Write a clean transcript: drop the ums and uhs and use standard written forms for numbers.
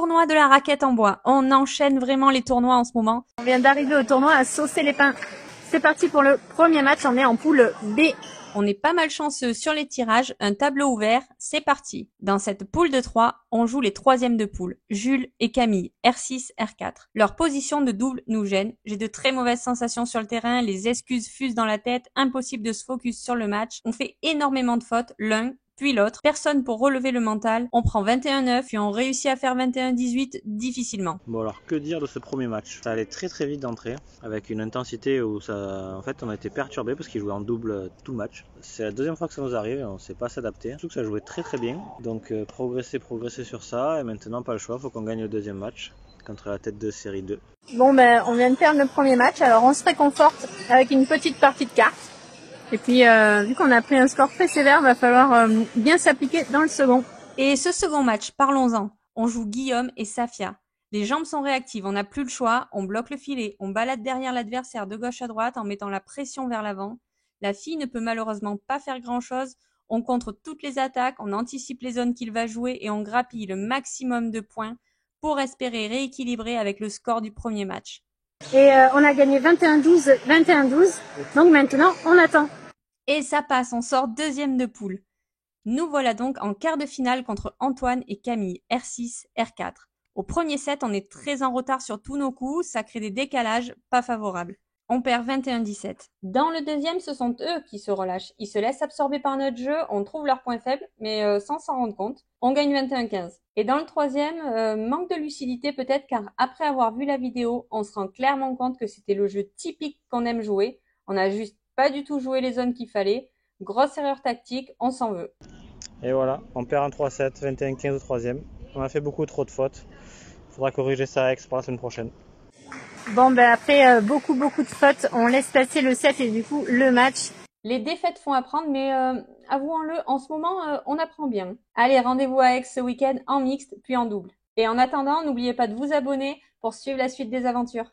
tournoi de la raquette en bois. On enchaîne vraiment les tournois en ce moment. On vient d'arriver au tournoi à Saucé-les-Pins. C'est parti pour le premier match, on est en poule B. On est pas mal chanceux sur les tirages, un tableau ouvert, c'est parti. Dans cette poule de 3, on joue les troisièmes de poule, Jules et Camille, R6, R4. Leur position de double nous gêne, j'ai de très mauvaises sensations sur le terrain, les excuses fusent dans la tête, impossible de se focus sur le match. On fait énormément de fautes, l'un, puis l'autre, personne pour relever le mental, on prend 21-9, puis on réussit à faire 21-18 difficilement. Bon alors, que dire de ce premier match? Ça allait très très vite d'entrée, avec une intensité où en fait on a été perturbé parce qu'ils jouaient en double tout le match. C'est la deuxième fois que ça nous arrive et on ne sait pas s'adapter. Surtout que ça jouait très très bien, donc progresser sur ça, et maintenant pas le choix, faut qu'on gagne le deuxième match contre la tête de série 2. Bon on vient de perdre le premier match, alors on se réconforte avec une petite partie de cartes. Et puis, vu qu'on a pris un score très sévère, va falloir bien s'appliquer dans le second. Et ce second match, parlons-en. On joue Guillaume et Safia. Les jambes sont réactives, on n'a plus le choix, on bloque le filet, on balade derrière l'adversaire de gauche à droite en mettant la pression vers l'avant. La fille ne peut malheureusement pas faire grand-chose, on contre toutes les attaques, on anticipe les zones qu'il va jouer et on grappille le maximum de points pour espérer rééquilibrer avec le score du premier match. Et on a gagné 21-12, 21-12, donc maintenant on attend. Et ça passe, on sort deuxième de poule. Nous voilà donc en quart de finale contre Antoine et Camille, R6, R4. Au premier set, on est très en retard sur tous nos coups, ça crée des décalages pas favorables. On perd 21-17. Dans le deuxième, ce sont eux qui se relâchent. Ils se laissent absorber par notre jeu, on trouve leurs points faibles, mais sans s'en rendre compte. On gagne 21-15. Et dans le troisième, manque de lucidité peut-être, car après avoir vu la vidéo, on se rend clairement compte que c'était le jeu typique qu'on aime jouer. On a juste pas du tout joué les zones qu'il fallait. Grosse erreur tactique, on s'en veut. Et voilà, on perd un 3-7, 21-15 au troisième. On a fait beaucoup trop de fautes. Faudra corriger ça à Aix pour la semaine prochaine. Bon après beaucoup de fautes, on laisse passer le set et du coup le match. Les défaites font apprendre, mais avouons-le, en ce moment, on apprend bien. Allez, rendez-vous à Aix ce week-end en mixte, puis en double. Et en attendant, n'oubliez pas de vous abonner pour suivre la suite des aventures.